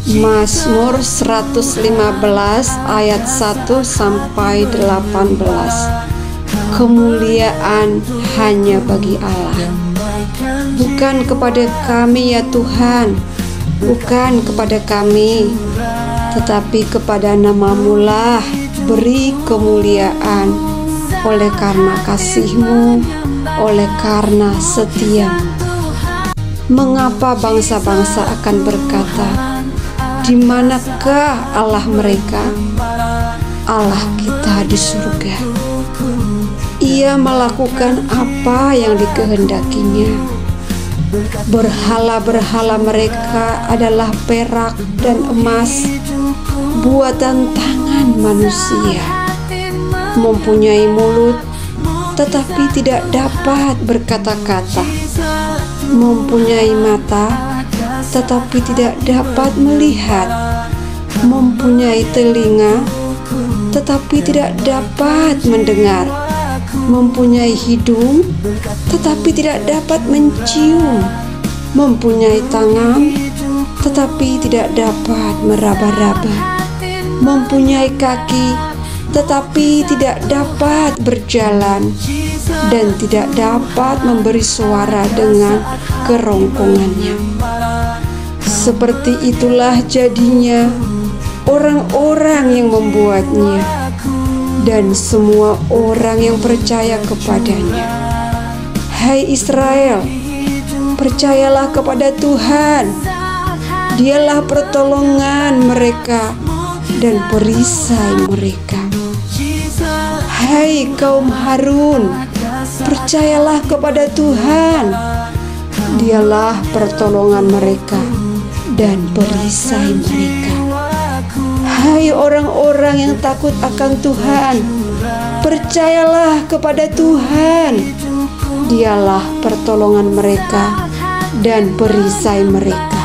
Mazmur 115 ayat 1 sampai 18. Kemuliaan hanya bagi Allah, bukan kepada kami ya Tuhan, bukan kepada kami, tetapi kepada nama-Mu lah beri kemuliaan, oleh karena kasih-Mu, oleh karena setia-Mu. Mengapa bangsa-bangsa akan berkata, di manakah Allah mereka? Allah kita di surga. Ia melakukan apa yang dikehendakinya. Berhala-berhala mereka adalah perak dan emas, buatan tangan manusia. Mempunyai mulut, tetapi tidak dapat berkata-kata. Mempunyai mata, tetapi tidak dapat melihat. Mempunyai telinga, tetapi tidak dapat mendengar. Mempunyai hidung, tetapi tidak dapat mencium. Mempunyai tangan, tetapi tidak dapat meraba-raba. Mempunyai kaki, tetapi tidak dapat berjalan, dan tidak dapat memberi suara dengan kerongkongannya. Seperti itulah jadinya orang-orang yang membuatnya, dan semua orang yang percaya kepadanya. Hai Israel, percayalah kepada Tuhan. Dialah pertolongan mereka dan perisai mereka. Hai kaum Harun, percayalah kepada Tuhan. Dialah pertolongan mereka dan perisai mereka. Hai orang-orang yang takut akan Tuhan, percayalah kepada Tuhan. Dialah pertolongan mereka dan perisai mereka.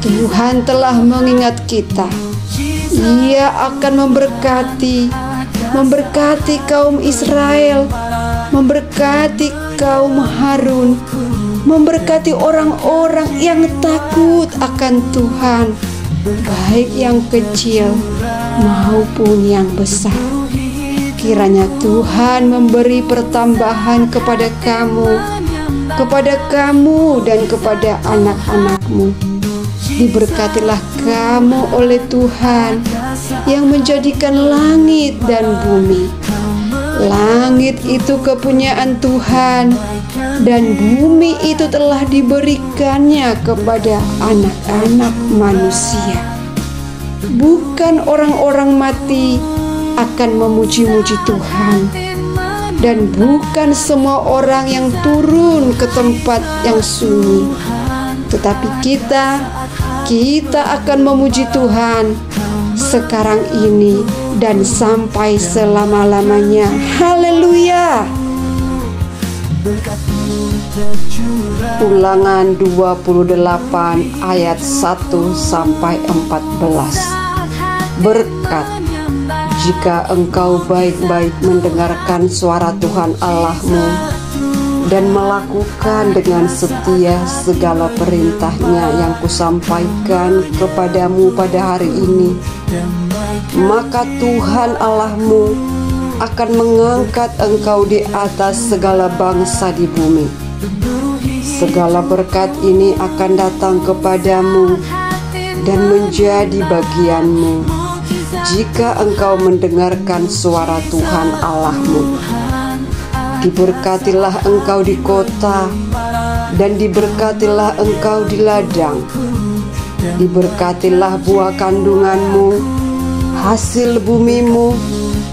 Tuhan telah mengingat kita. Ia akan memberkati kaum Israel, memberkati kaum Harun, memberkati orang-orang yang takut akan Tuhan, baik yang kecil maupun yang besar. Kiranya Tuhan memberi pertambahan kepada kamu dan kepada anak-anak-Mu. Diberkatilah kamu oleh Tuhan yang menjadikan langit dan bumi. Langit itu kepunyaan Tuhan, dan bumi itu telah diberikannya kepada anak-anak manusia. Bukan orang-orang mati akan memuji-muji Tuhan, dan bukan semua orang yang turun ke tempat yang sunyi, tetapi kita akan memuji Tuhan sekarang ini dan sampai selama-lamanya. Haleluya. Ulangan 28 ayat 1 sampai 14. Berkat: jika engkau baik-baik mendengarkan suara Tuhan Allahmu dan melakukan dengan setia segala perintahnya yang kusampaikan kepadamu pada hari ini, maka Tuhan Allahmu akan mengangkat engkau di atas segala bangsa di bumi. Segala berkat ini akan datang kepadamu dan menjadi bagianmu jika engkau mendengarkan suara Tuhan Allahmu. Diberkatilah engkau di kota, dan diberkatilah engkau di ladang. Diberkatilah buah kandunganmu, hasil bumimu,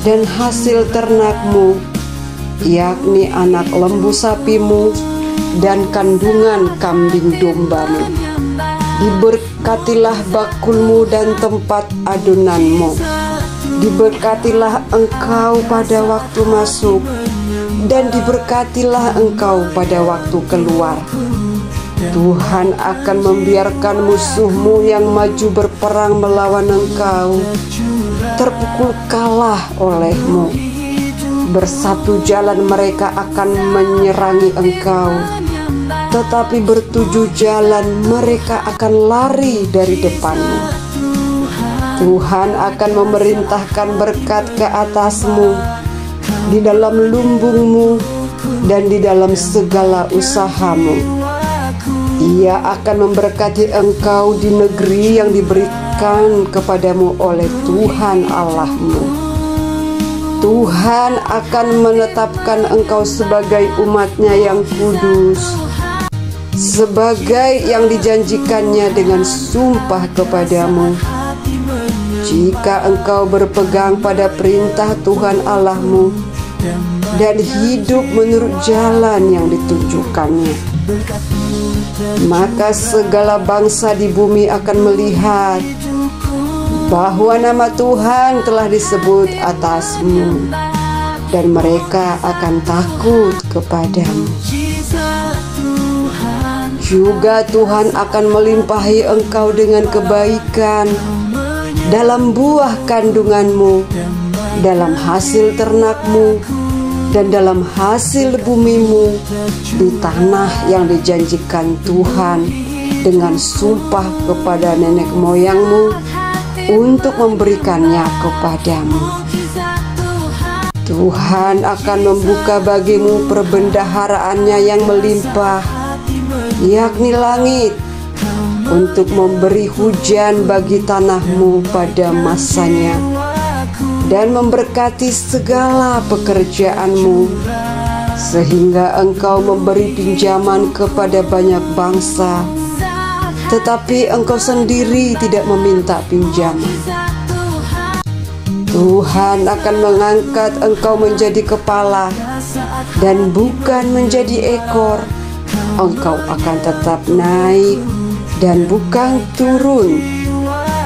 dan hasil ternakmu, yakni anak lembu sapimu dan kandungan kambing dombamu. Diberkatilah bakulmu dan tempat adonanmu. Diberkatilah engkau pada waktu masuk, dan diberkatilah engkau pada waktu keluar. Tuhan akan membiarkan musuhmu yang maju berperang melawan engkau terpukul kalah olehmu. Bersatu jalan mereka akan menyerangi engkau, tetapi bertujuh jalan mereka akan lari dari depanmu. Tuhan akan memerintahkan berkat ke atasmu, di dalam lumbungmu dan di dalam segala usahamu. Ia akan memberkati engkau di negeri yang diberikan kepadamu oleh Tuhan Allahmu. Tuhan akan menetapkan engkau sebagai umat-Nya yang kudus, sebagai yang dijanjikannya dengan sumpah kepadamu. Jika engkau berpegang pada perintah Tuhan Allahmu dan hidup menurut jalan yang ditunjukkannya, maka segala bangsa di bumi akan melihat bahwa nama Tuhan telah disebut atasmu, dan mereka akan takut kepadamu. Juga Tuhan akan melimpahi engkau dengan kebaikan dalam buah kandunganmu, dalam hasil ternakmu, dan dalam hasil bumimu di tanah yang dijanjikan Tuhan dengan sumpah kepada nenek moyangmu untuk memberikannya kepadamu. Tuhan akan membuka bagimu perbendaharaannya yang melimpah, yakni langit, untuk memberi hujan bagi tanahmu pada masanya, dan memberkati segala pekerjaanmu, sehingga engkau memberi pinjaman kepada banyak bangsa, tetapi engkau sendiri tidak meminta pinjaman. Tuhan akan mengangkat engkau menjadi kepala dan bukan menjadi ekor. Engkau akan tetap naik dan bukan turun,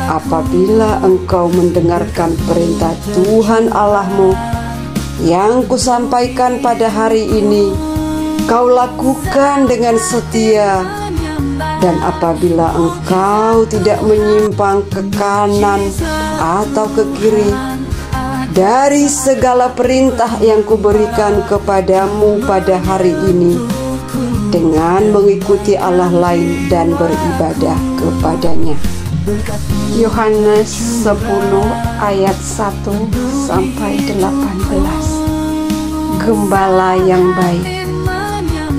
apabila engkau mendengarkan perintah Tuhan Allahmu yang kusampaikan pada hari ini, kau lakukan dengan setia. Dan apabila engkau tidak menyimpang ke kanan atau ke kiri dari segala perintah yang kuberikan kepadamu pada hari ini, dengan mengikuti Allah lain dan beribadah kepadanya. Yohanes 10 ayat 1 sampai 18. Gembala yang baik,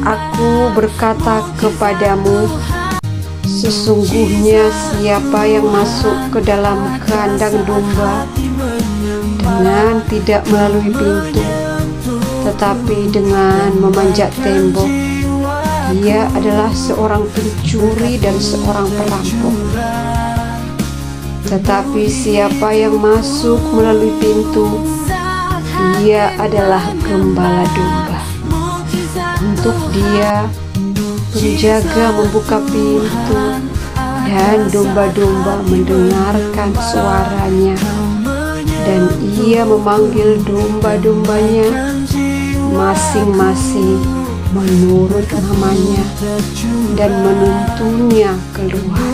aku berkata kepadamu, sesungguhnya siapa yang masuk ke dalam kandang domba dengan tidak melalui pintu, tetapi dengan memanjat tembok, dia adalah seorang pencuri dan seorang perampok. Tetapi siapa yang masuk melalui pintu, dia adalah gembala domba. Untuk dia, penjaga membuka pintu, dan domba-domba mendengarkan suaranya, dan ia memanggil domba-dombanya masing-masing menurut namanya dan menuntunnya keluar.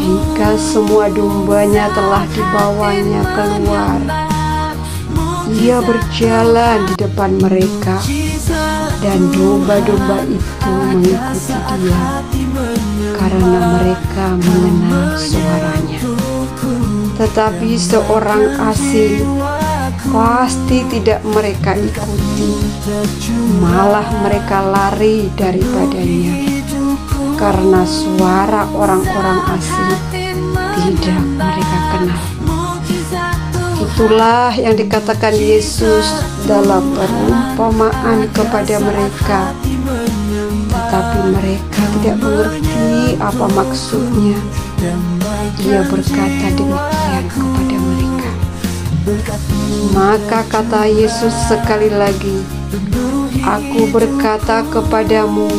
Jika semua dombanya telah dibawanya keluar, ia berjalan di depan mereka, dan domba-domba itu mengikuti dia, karena mereka mengenal suaranya. Tetapi seorang asing pasti tidak mereka ikuti, malah mereka lari daripadanya, karena suara orang-orang asing tidak mereka kenal. Itulah yang dikatakan Yesus dalam perumpamaan kepada mereka, tetapi mereka tidak mengerti apa maksudnya. Ia berkata demikian kepada mereka. Maka kata Yesus sekali lagi, aku berkata kepadamu,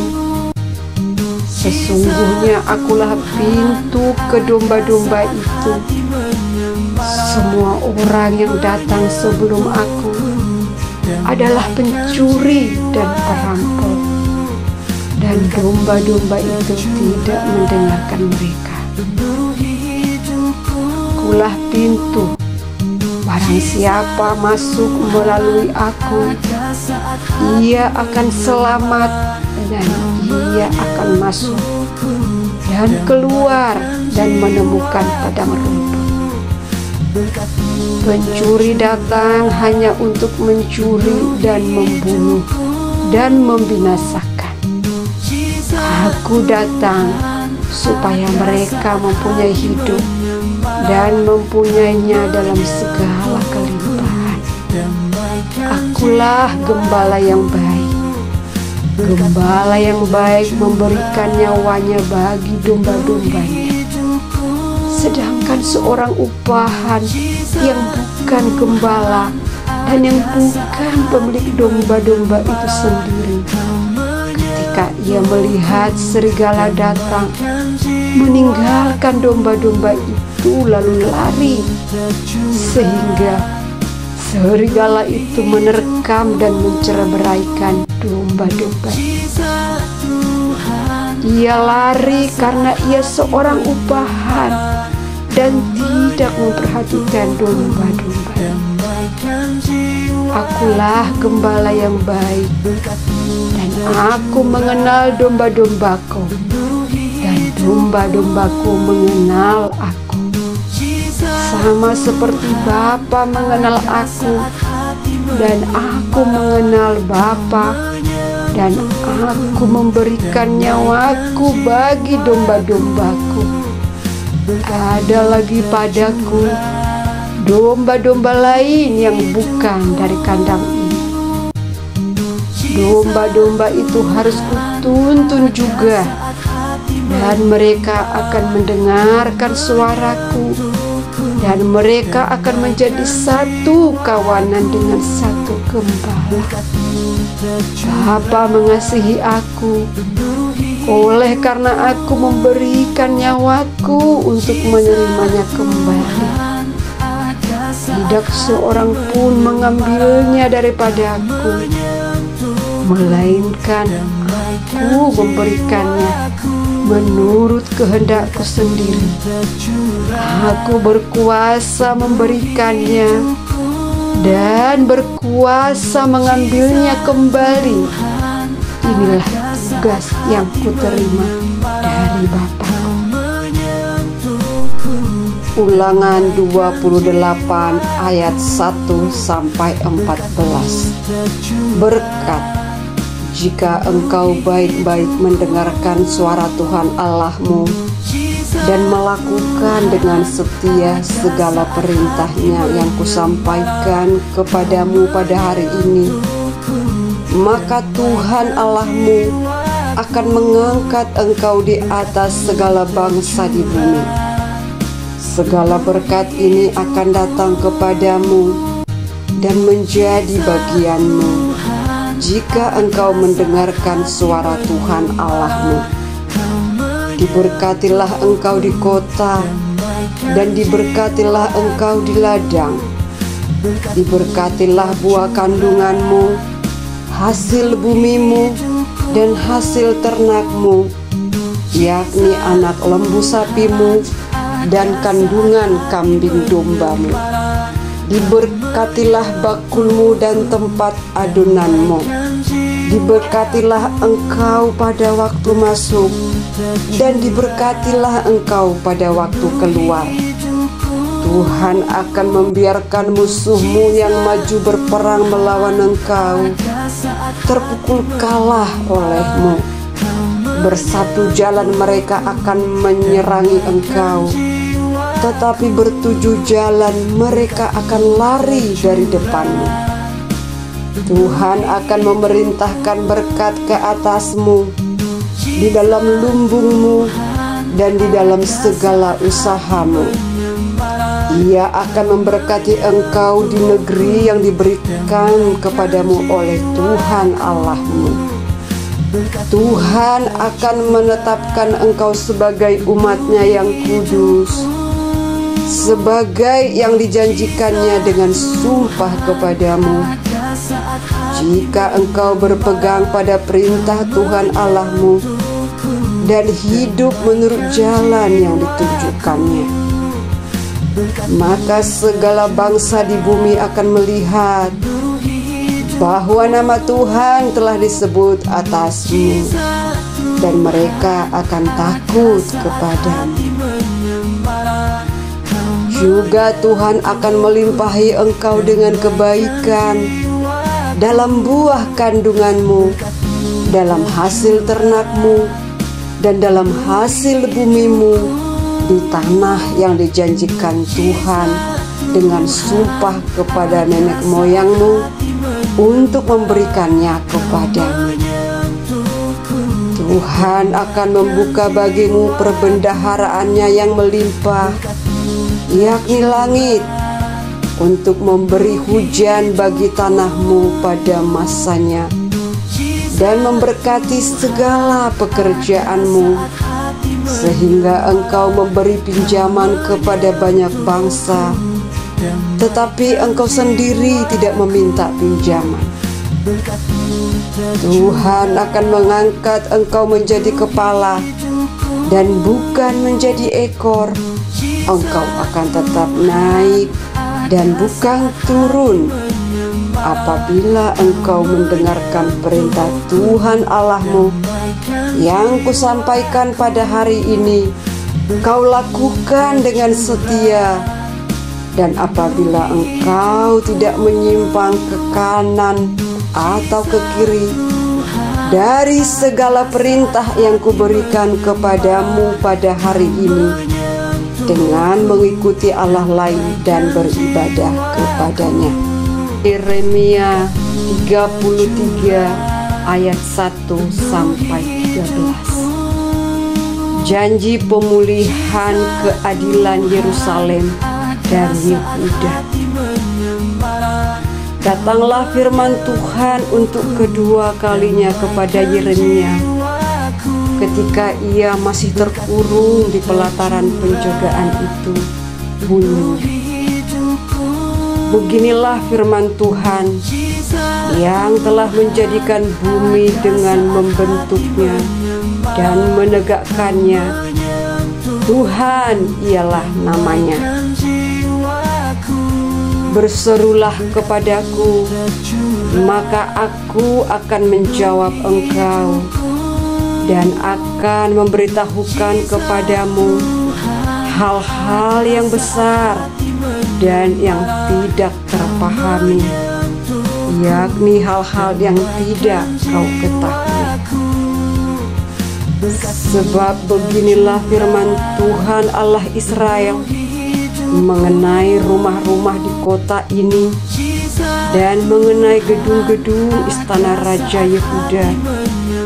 sesungguhnya akulah pintu ke domba-domba itu. Semua orang yang datang sebelum aku adalah pencuri dan perampok, dan domba-domba itu tidak mendengarkan mereka. Akulah pintu. Barang siapa masuk melalui aku, ia akan selamat dan ia akan masuk dan keluar dan menemukan padang rumput. Pencuri datang hanya untuk mencuri dan membunuh dan membinasakan. Aku datang supaya mereka mempunyai hidup dan mempunyainya dalam segala kelimpahan. Akulah gembala yang baik. Gembala yang baik memberikan nyawanya bagi domba-dombanya. Sedangkan seorang upahan yang bukan gembala dan yang bukan pemilik domba-domba itu sendiri, ketika ia melihat serigala datang, meninggalkan domba-domba itu lalu lari, sehingga serigala itu menerkam dan mencerai-beraikan domba-domba. Ia lari karena ia seorang upahan dan tidak memperhatikan domba-domba. Akulah gembala yang baik, dan aku mengenal domba-dombaku, dan domba-dombaku mengenal aku. Sama seperti Bapa mengenal aku, dan aku mengenal Bapa, dan aku memberikan nyawaku bagi domba-dombaku. Ada lagi padaku domba-domba lain yang bukan dari kandang ini. Domba-domba itu harus kutuntun juga, dan mereka akan mendengarkan suaraku, dan mereka akan menjadi satu kawanan dengan satu gembala. Bapa mengasihi aku, oleh karena aku memberikan nyawaku untuk menerimanya kembali. Tidak seorang pun mengambilnya daripada aku, melainkan aku memberikannya menurut kehendakku sendiri. Aku berkuasa memberikannya dan berkuasa mengambilnya kembali. Inilah tugas yang kuterima dari Bapa. Ulangan 28 ayat 1 sampai 14. Berkat: jika engkau baik-baik mendengarkan suara Tuhan Allahmu dan melakukan dengan setia segala perintahnya yang kusampaikan kepadamu pada hari ini, maka Tuhan Allahmu akan mengangkat engkau di atas segala bangsa di bumi. Segala berkat ini akan datang kepadamu dan menjadi bagianmu jika engkau mendengarkan suara Tuhan Allahmu. Diberkatilah engkau di kota, dan diberkatilah engkau di ladang. Diberkatilah buah kandunganmu, hasil bumimu, dan hasil ternakmu, yakni anak lembu sapimu dan kandungan kambing dombamu. Diberkatilah bakulmu dan tempat adonanmu. Diberkatilah engkau pada waktu masuk, dan diberkatilah engkau pada waktu keluar. Tuhan akan membiarkan musuhmu yang maju berperang melawan engkau terpukul kalah olehmu. Bersatu jalan mereka akan menyerangi engkau, tetapi bertujuh jalan mereka akan lari dari depanmu. Tuhan akan memerintahkan berkat ke atasmu, di dalam lumbungmu dan di dalam segala usahamu. Ia akan memberkati engkau di negeri yang diberikan kepadamu oleh Tuhan Allahmu. Tuhan akan menetapkan engkau sebagai umat-Nya yang kudus, sebagai yang dijanjikannya dengan sumpah kepadamu. Jika engkau berpegang pada perintah Tuhan Allahmu dan hidup menurut jalan yang ditunjukkannya, maka segala bangsa di bumi akan melihat bahwa nama Tuhan telah disebut atasmu, dan mereka akan takut kepadamu. Juga Tuhan akan melimpahi engkau dengan kebaikan dalam buah kandunganmu, dalam hasil ternakmu, dan dalam hasil bumimu di tanah yang dijanjikan Tuhan dengan sumpah kepada nenek moyangmu untuk memberikannya kepadamu. Tuhan akan membuka bagimu perbendaharaannya yang melimpah, yakni langit, untuk memberi hujan bagi tanahmu pada masanya, dan memberkati segala pekerjaanmu, sehingga engkau memberi pinjaman kepada banyak bangsa, tetapi engkau sendiri tidak meminta pinjaman. Tuhan akan mengangkat engkau menjadi kepala dan bukan menjadi ekor. Engkau akan tetap naik dan bukan turun, apabila engkau mendengarkan perintah Tuhan Allahmu yang kusampaikan pada hari ini, kau lakukan dengan setia. Dan apabila engkau tidak menyimpang ke kanan atau ke kiri dari segala perintah yang kuberikan kepadamu pada hari ini, dengan mengikuti Allah lain dan beribadah kepadanya. Yeremia 33 ayat 1-13. Janji pemulihan keadilan Yerusalem dan Yehuda. Datanglah firman Tuhan untuk kedua kalinya kepada Yeremia ketika ia masih terkurung di pelataran penjagaan itu. Bunyinya, beginilah firman Tuhan yang telah menjadikan bumi dengan membentuknya dan menegakkannya. Tuhan ialah namanya. Berserulah kepadaku, maka aku akan menjawab engkau dan akan memberitahukan kepadamu hal-hal yang besar dan yang tidak terpahami, yakni hal-hal yang tidak kau ketahui. Sebab beginilah firman Tuhan Allah Israel mengenai rumah-rumah di kota ini dan mengenai gedung-gedung istana Raja Yehuda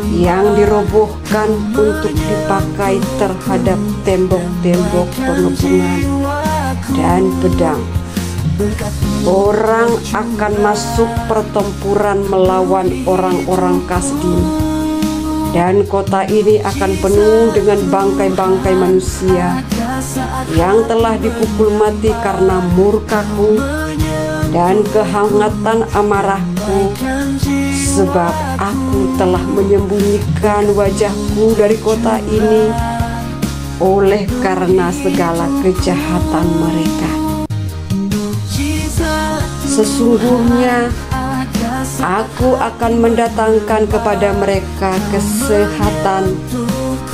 yang dirobohkan untuk dipakai terhadap tembok-tembok pengepungan dan pedang. Orang akan masuk pertempuran melawan orang-orang Kasdim, dan kota ini akan penuh dengan bangkai-bangkai manusia yang telah dipukul mati karena murkaku dan kehangatan amarahku, sebab aku telah menyembunyikan wajahku dari kota ini oleh karena segala kejahatan mereka. Sesungguhnya aku akan mendatangkan kepada mereka kesehatan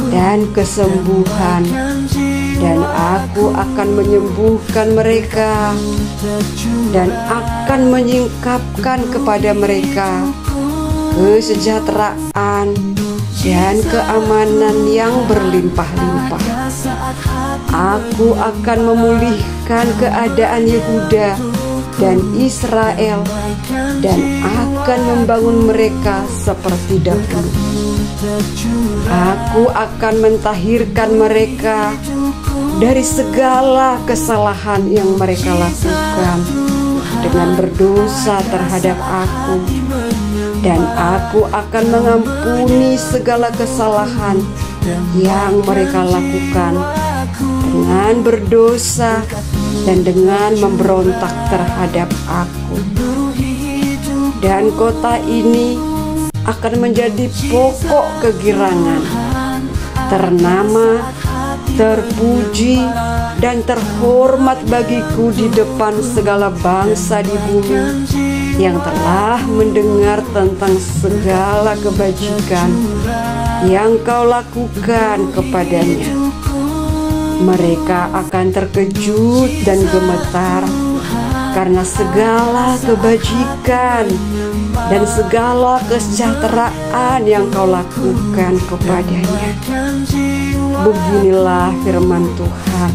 dan kesembuhan, dan aku akan menyembuhkan mereka dan akan menyingkapkan kepada mereka kesejahteraan dan keamanan yang berlimpah-limpah. Aku akan memulihkan keadaan Yehuda dan Israel dan akan membangun mereka seperti dahulu. Aku akan mentahirkan mereka dari segala kesalahan yang mereka lakukan dengan berdosa terhadap aku, dan aku akan mengampuni segala kesalahan yang mereka lakukan dengan berdosa dan dengan memberontak terhadap aku. Dan kota ini akan menjadi pokok kegirangan, ternama, terpuji, dan terhormat bagiku di depan segala bangsa di bumi, yang telah mendengar tentang segala kebajikan yang kau lakukan kepadanya. Mereka akan terkejut dan gemetar karena segala kebajikan dan segala kesejahteraan yang kau lakukan kepadanya. Beginilah firman Tuhan.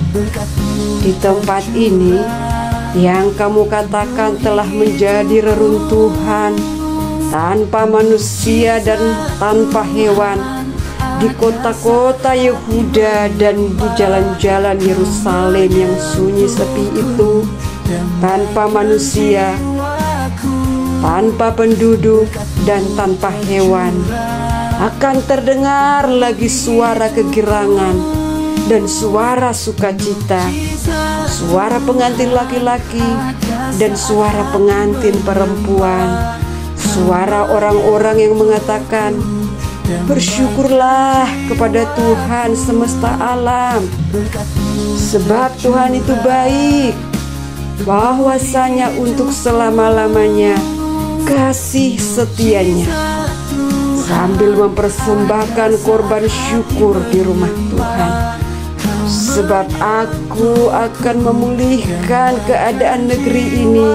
Di tempat ini yang kamu katakan telah menjadi reruntuhan tanpa manusia dan tanpa hewan, di kota-kota Yehuda dan di jalan-jalan Yerusalem yang sunyi sepi itu, tanpa manusia, tanpa penduduk, dan tanpa hewan, akan terdengar lagi suara kegirangan dan suara sukacita, suara pengantin laki-laki dan suara pengantin perempuan, suara orang-orang yang mengatakan, "Bersyukurlah kepada Tuhan semesta alam, sebab Tuhan itu baik, bahwasanya untuk selama-lamanya kasih setianya," sambil mempersembahkan korban syukur di rumah Tuhan. Sebab aku akan memulihkan keadaan negeri ini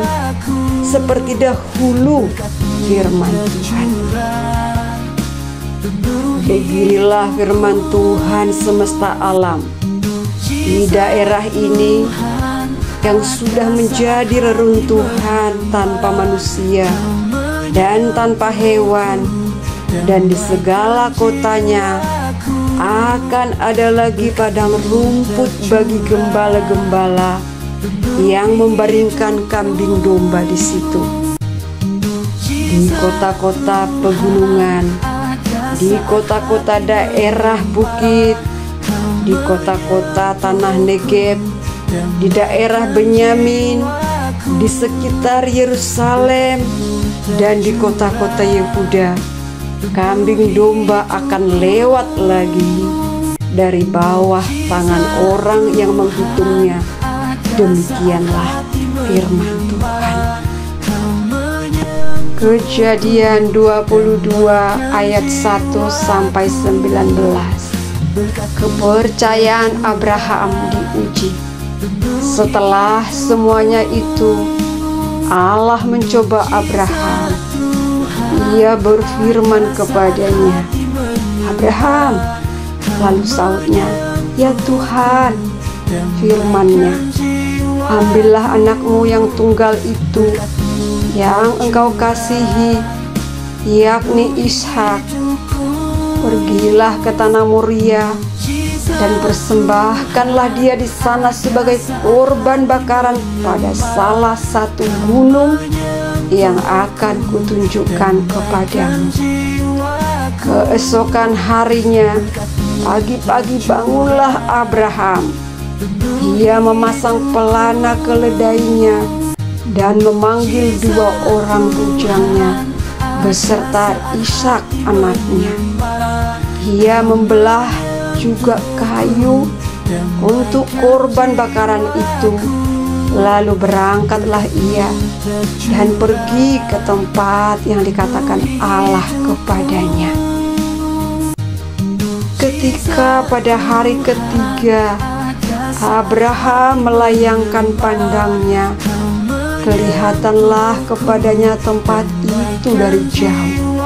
seperti dahulu, firman Tuhan. Beginilah firman Tuhan semesta alam. Di daerah ini yang sudah menjadi reruntuhan tanpa manusia dan tanpa hewan, dan di segala kotanya akan ada lagi padang rumput bagi gembala-gembala yang membaringkan kambing domba di situ. Di kota-kota pegunungan, di kota-kota daerah bukit, di kota-kota tanah Negeb, di daerah Benyamin, di sekitar Yerusalem, dan di kota-kota Yehuda, kambing domba akan lewat lagi dari bawah tangan orang yang menghitungnya. Demikianlah firman Tuhan. Kejadian 22 ayat 1 sampai 19. Kepercayaan Abraham diuji. Setelah semuanya itu, Allah mencoba Abraham. Ia berfirman kepadanya, "Abraham." Lalu sautnya, "Ya Tuhan." Firman-Nya, "Ambillah anakmu yang tunggal itu, yang engkau kasihi, yakni Ishak. Pergilah ke tanah Moria dan persembahkanlah dia di sana sebagai korban bakaran pada salah satu gunung yang akan kutunjukkan kepadamu." Keesokan harinya, pagi-pagi bangunlah Abraham. Ia memasang pelana keledainya dan memanggil 2 orang bujangnya beserta Ishak anaknya. Ia membelah juga kayu untuk korban bakaran itu. Lalu berangkatlah ia dan pergi ke tempat yang dikatakan Allah kepadanya. Ketika pada hari ketiga Abraham melayangkan pandangnya, kelihatanlah kepadanya tempat itu dari jauh.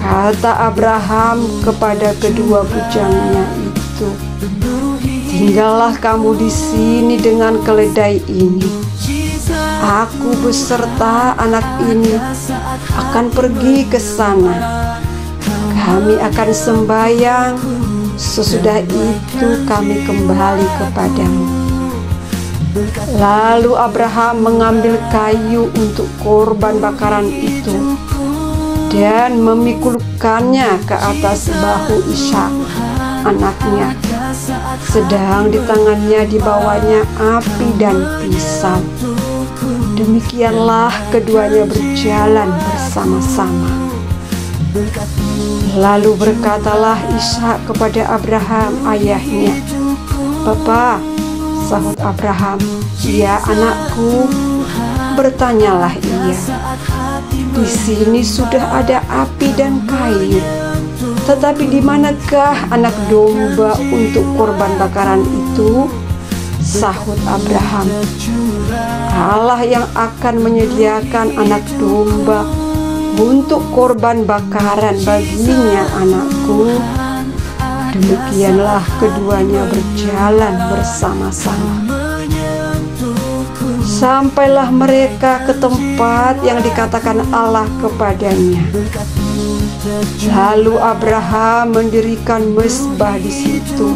Kata Abraham kepada kedua bujangnya itu, "Tinggallah kamu di sini dengan keledai ini. Aku beserta anak ini akan pergi ke sana. Kami akan sembahyang, sesudah itu kami kembali kepadamu." Lalu Abraham mengambil kayu untuk korban bakaran itu dan memikulkannya ke atas bahu Ishak anaknya, sedang di tangannya dibawanya api dan pisau. Demikianlah keduanya berjalan bersama-sama. Lalu berkatalah Ishak kepada Abraham ayahnya, "Bapa," sahut Abraham. "Ya anakku." bertanyalah ia, "Di sini sudah ada api dan kayu, tetapi di manakah anak domba untuk korban bakaran itu?" Sahut Abraham, "Allah yang akan menyediakan anak domba untuk korban bakaran baginya, anakku." Demikianlah keduanya berjalan bersama-sama. Sampailah mereka ke tempat yang dikatakan Allah kepadanya. Lalu Abraham mendirikan mezbah di situ.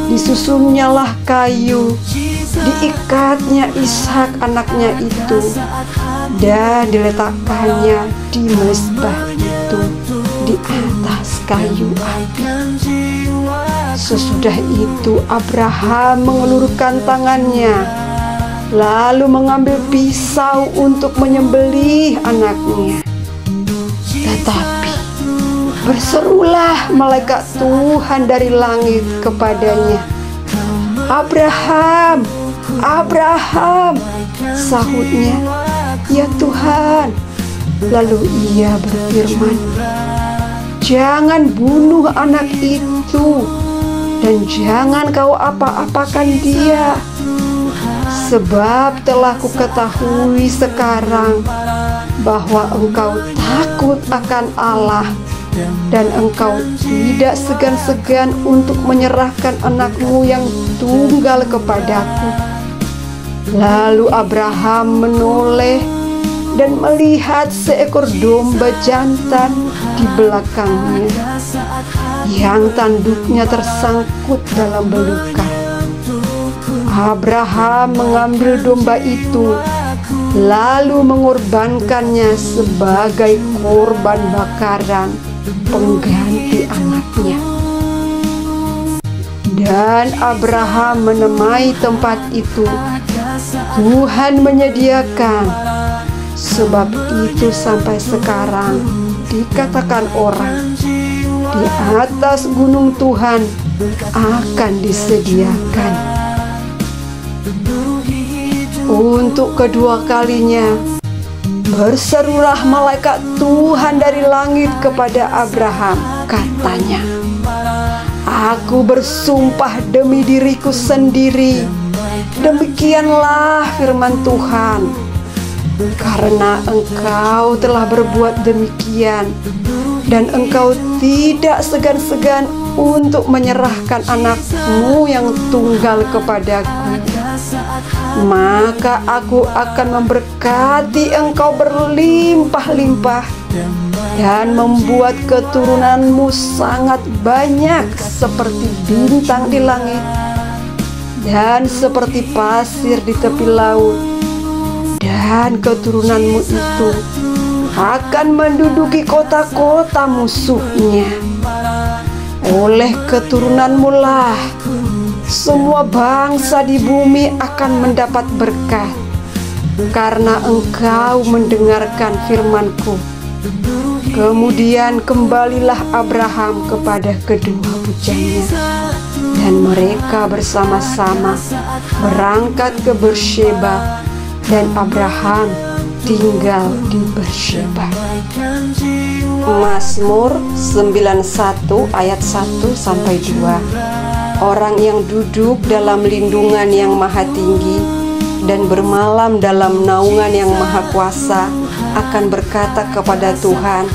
Disusunyalah kayu, diikatnya Ishak anaknya itu, dan diletakkannya di mezbah itu di atas kayu api. Sesudah itu Abraham mengelurkan tangannya, lalu mengambil pisau untuk menyembelih anaknya. Tetapi berserulah malaikat Tuhan dari langit kepadanya, "Abraham, Abraham!" Sahutnya, "Ya Tuhan." Lalu ia berfirman, "Jangan bunuh anak itu, dan jangan kau apa-apakan dia. Sebab telah kuketahui sekarang bahwa engkau takut akan Allah, dan engkau tidak segan-segan untuk menyerahkan anakmu yang tunggal kepadaku." Lalu Abraham menoleh dan melihat seekor domba jantan di belakangnya, yang tanduknya tersangkut dalam belukar. Abraham mengambil domba itu, lalu mengorbankannya sebagai korban bakaran pengganti anaknya. Dan Abraham menamai tempat itu, "Tuhan menyediakan." Sebab itu sampai sekarang dikatakan orang, di atas gunung Tuhan akan disediakan. Untuk kedua kalinya berserulah malaikat Tuhan dari langit kepada Abraham, katanya, "Aku bersumpah demi diriku sendiri, demikianlah firman Tuhan, karena engkau telah berbuat demikian, dan engkau tidak segan-segan untuk menyerahkan anakmu yang tunggal kepadaku, maka aku akan memberkati engkau berlimpah-limpah, dan membuat keturunanmu sangat banyak seperti bintang di langit, dan seperti pasir di tepi laut. Dan keturunanmu itu akan menduduki kota-kota musuhnya. Oleh keturunanmu lah semua bangsa di bumi akan mendapat berkat, karena engkau mendengarkan firman-Ku." Kemudian kembalilah Abraham kepada kedua pujanya, dan mereka bersama-sama berangkat ke Beersheba, dan Abraham tinggal di Beersheba. Mazmur 91 ayat 1-2. Orang yang duduk dalam lindungan yang maha tinggi dan bermalam dalam naungan yang maha kuasa akan berkata kepada Tuhan,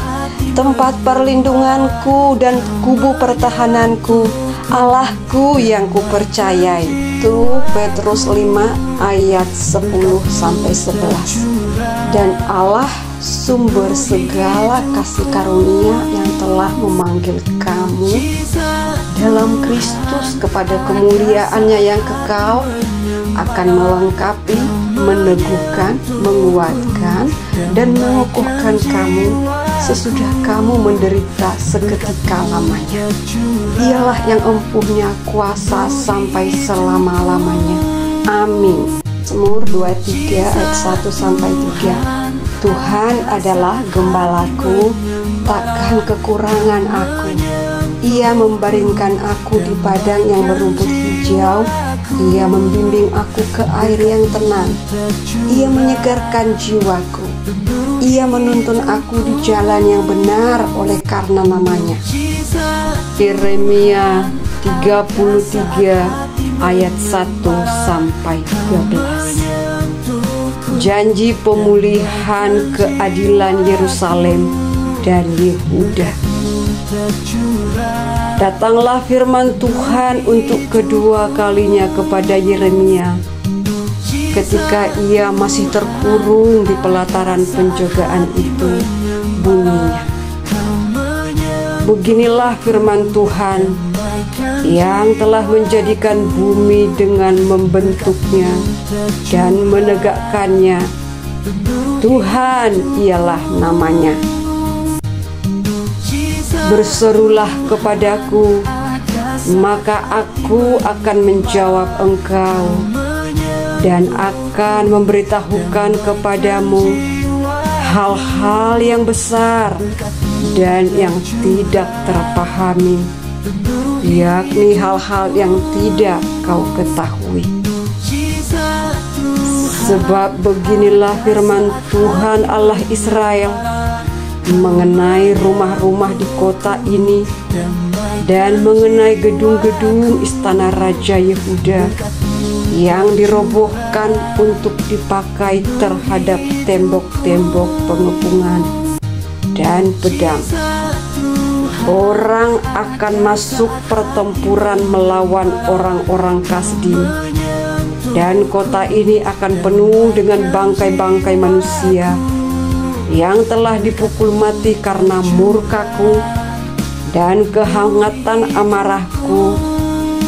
"Tempat perlindunganku dan kubu pertahananku, Allahku yang kupercayai." Itu Petrus 5 ayat 10-11. Dan Allah sumber segala kasih karunia yang telah memanggil kamu dalam Kristus kepada kemuliaannya yang kekal, akan melengkapi, meneguhkan, menguatkan, dan mengukuhkan kamu sesudah kamu menderita seketika lamanya. Dialah yang empuhnya kuasa sampai selama-lamanya. Amin. Mazmur 23 ayat 1-3. Tuhan adalah gembalaku, takkan kekurangan aku. Ia membaringkan aku di padang yang berumput hijau, Ia membimbing aku ke air yang tenang. Ia menyegarkan jiwaku. Ia menuntun aku di jalan yang benar oleh karena namanya. Yeremia 33 ayat 1 sampai 13. Janji pemulihan keadilan Yerusalem dan Yehuda. Datanglah firman Tuhan untuk kedua kalinya kepada Yeremia ketika ia masih terkurung di pelataran penjagaan itu bunyinya. Beginilah firman Tuhan yang telah menjadikan bumi dengan membentuknya dan menegakkannya. Tuhan ialah namanya. Berserulah kepadaku, maka aku akan menjawab engkau dan akan memberitahukan kepadamu hal-hal yang besar dan yang tidak terpahami, yakni hal-hal yang tidak kau ketahui. Sebab beginilah firman Tuhan Allah Israel mengenai rumah-rumah di kota ini dan mengenai gedung-gedung istana Raja Yehuda yang dirobohkan untuk dipakai terhadap tembok-tembok pengepungan dan pedang. Orang akan masuk pertempuran melawan orang-orang Kasdim, dan kota ini akan penuh dengan bangkai-bangkai manusia yang telah dipukul mati karena murkaku dan kehangatan amarahku,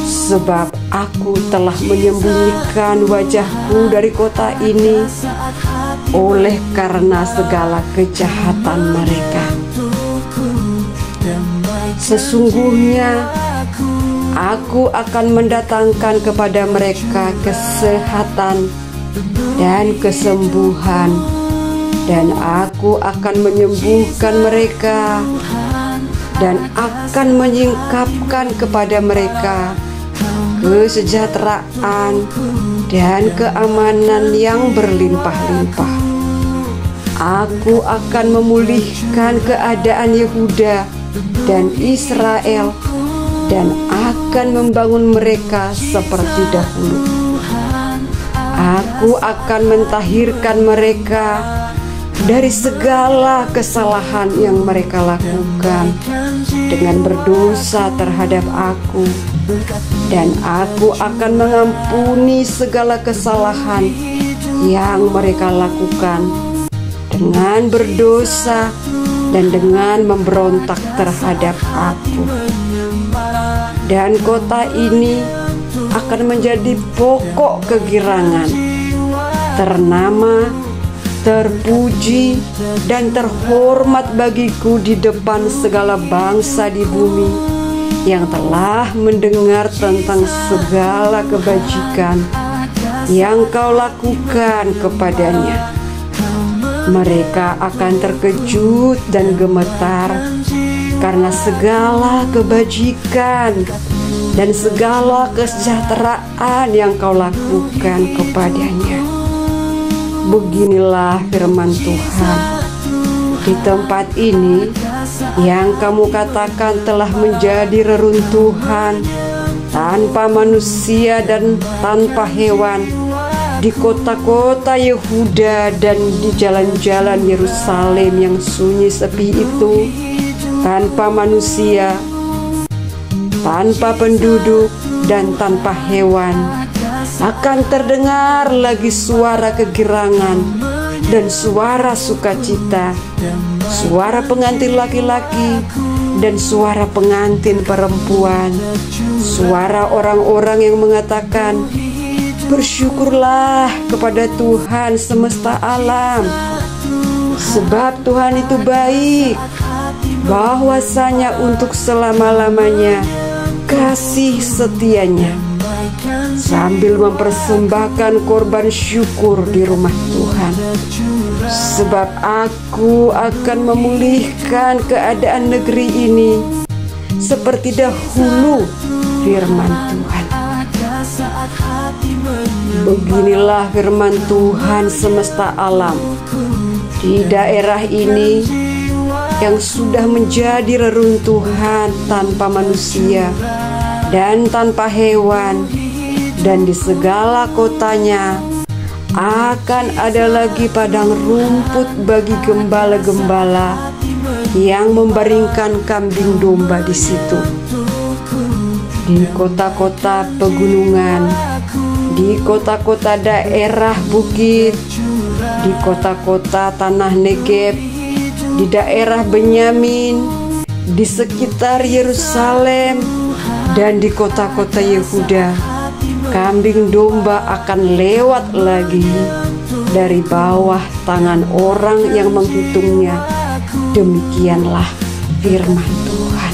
sebab aku telah menyembunyikan wajahku dari kota ini oleh karena segala kejahatan mereka. Sesungguhnya aku akan mendatangkan kepada mereka kesehatan dan kesembuhan, dan aku akan menyembuhkan mereka dan akan menyingkapkan kepada mereka kesejahteraan dan keamanan yang berlimpah-limpah. Aku akan memulihkan keadaan Yehuda dan Israel dan akan membangun mereka seperti dahulu. Aku akan mentahirkan mereka dari segala kesalahan yang mereka lakukan dengan berdosa terhadap aku, dan aku akan mengampuni segala kesalahan yang mereka lakukan dengan berdosa dan dengan memberontak terhadap aku. Dan kota ini akan menjadi pokok kegirangan, ternama, terpuji, dan terhormat bagiku di depan segala bangsa di bumi yang telah mendengar tentang segala kebajikan yang kau lakukan kepadanya. Mereka akan terkejut dan gemetar karena segala kebajikan dan segala kesejahteraan yang kau lakukan kepadanya. Beginilah firman Tuhan. Di tempat ini yang kamu katakan telah menjadi reruntuhan tanpa manusia dan tanpa hewan, di kota-kota Yehuda dan di jalan-jalan Yerusalem yang sunyi sepi itu, tanpa manusia, tanpa penduduk, dan tanpa hewan, akan terdengar lagi suara kegirangan dan suara sukacita, suara pengantin laki-laki dan suara pengantin perempuan, suara orang-orang yang mengatakan, "Bersyukurlah kepada Tuhan semesta alam, sebab Tuhan itu baik, bahwasanya untuk selama-lamanya kasih setianya," sambil mempersembahkan korban syukur di rumah Tuhan. Sebab aku akan memulihkan keadaan negeri ini seperti dahulu, firman Tuhan. Beginilah firman Tuhan semesta alam. Di daerah ini yang sudah menjadi reruntuhan tanpa manusia dan tanpa hewan, dan di segala kotanya akan ada lagi padang rumput bagi gembala-gembala yang membaringkan kambing domba di situ. Di kota-kota pegunungan, di kota-kota daerah bukit, di kota-kota tanah Negeb, di daerah Benyamin, di sekitar Yerusalem, dan di kota-kota Yehuda, kambing domba akan lewat lagi dari bawah tangan orang yang menghitungnya. Demikianlah firman Tuhan.